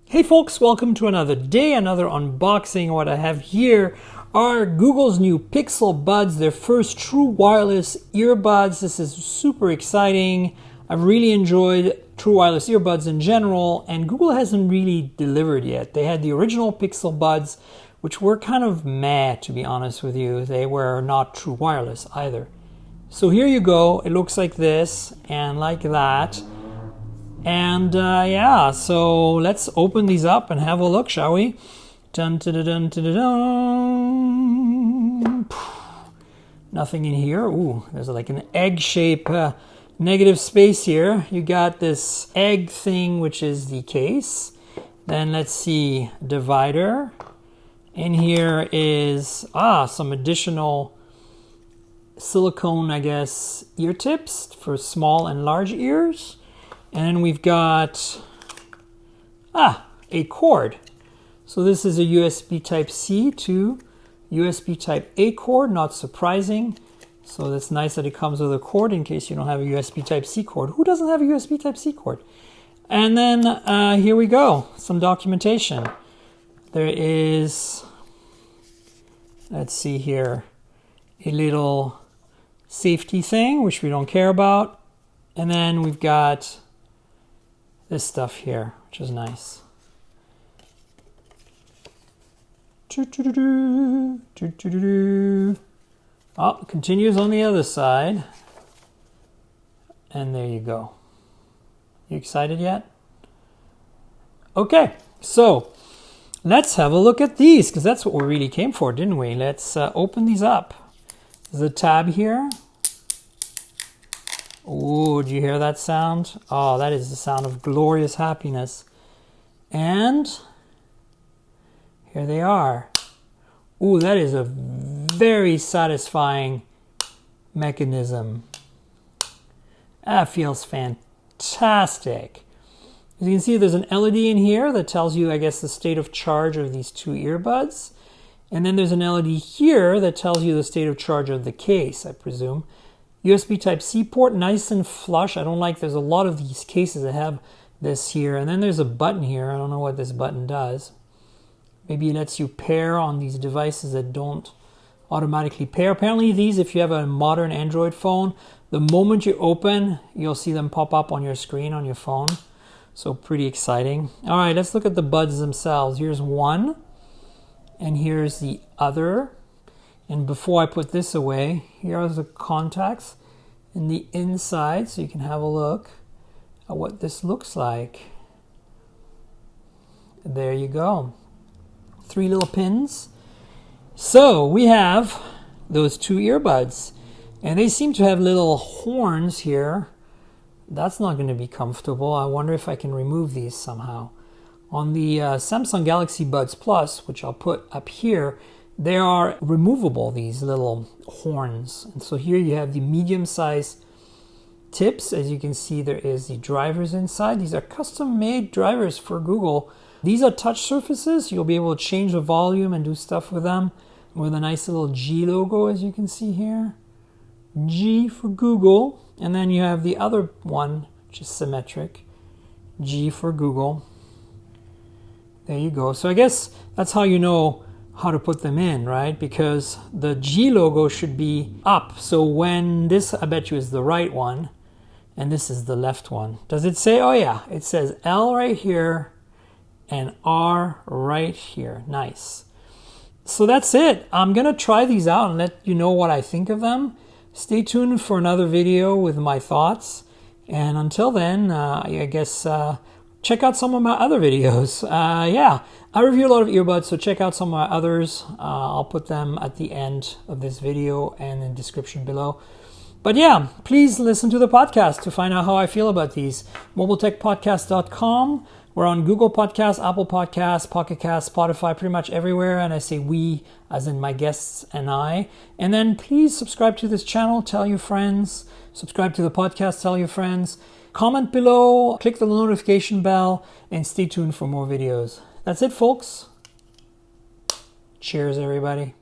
Hey folks, welcome to another day, another unboxing. What I have here are Google's new Pixel Buds, their first true wireless earbuds. This is super exciting. I've really enjoyed true wireless earbuds in general, and Google hasn't really delivered yet. They had the original Pixel Buds, which were kind of meh, to be honest with you. They were not true wireless either. So here you go. It looks like this and like that. And yeah, so let's open these up and have a look, shall we? Dun, dun, dun, dun, dun, dun. Nothing in here. Ooh, there's like an egg shape negative space here. You got this egg thing, which is the case. Then let's see, divider. In here is some additional silicone, I guess, ear tips for small and large ears. And then we've got a cord. So this is a USB Type-C to USB Type-A cord, not surprising. So that's nice that it comes with a cord in case you don't have a USB Type-C cord. Who doesn't have a USB Type-C cord? And then here we go, some documentation. There is, let's see here, a little safety thing, which we don't care about. And then we've got this stuff here, which is nice. Oh, it continues on the other side. And there you go. You excited yet? Okay, so let's have a look at these, because that's what we really came for, didn't we? Let's open these up. There's a tab here. Oh, do you hear that sound? Oh, that is the sound of glorious happiness. And here they are. Oh, that is a very satisfying mechanism. That feels fantastic. As you can see, there's an LED in here that tells you, I guess, the state of charge of these two earbuds. And then there's an LED here that tells you the state of charge of the case, I presume. USB Type-C port, nice and flush. I don't like, there's a lot of these cases that have this here. And then there's a button here. I don't know what this button does. Maybe it lets you pair on these devices that don't automatically pair. Apparently these, if you have a modern Android phone, the moment you open, you'll see them pop up on your screen on your phone. So pretty exciting. All right, let's look at the buds themselves. Here's one, and here's the other. And before I put this away, here are the contacts in the inside, so you can have a look at what this looks like. There you go. 3 little pins. So we have those two earbuds, and they seem to have little horns here. That's not going to be comfortable. I wonder if I can remove these somehow. On the Samsung Galaxy Buds Plus, which I'll put up here, they are removable, these little horns. And so here you have the medium-sized tips. As you can see, there is the drivers inside. These are custom-made drivers for Google. These are touch surfaces. You'll be able to change the volume and do stuff with them with a nice little G logo, as you can see here. G for Google. And then you have the other one, which is symmetric. G for Google. There you go. So I guess that's how you know how to put them in, right? Because the G logo should be up. So when this, I bet you, is the right one, and this is the left one. Does it say? Oh yeah, it says L right here and R right here. Nice. So that's it. I'm gonna try these out and let you know what I think of them. Stay tuned for another video with my thoughts. And until then, I guess check out some of my other videos. Yeah, I review a lot of earbuds, so check out some of my others. I'll put them at the end of this video and in the description below. But yeah, please listen to the podcast to find out how I feel about these. mobiletechpodcast.com. We're on Google Podcasts, Apple Podcasts, Pocket Casts, Spotify, pretty much everywhere. And I say we, as in my guests and I. And then please subscribe to this channel, tell your friends. Subscribe to the podcast, tell your friends. Comment below, click the notification bell, and stay tuned for more videos. That's it, folks. Cheers, everybody.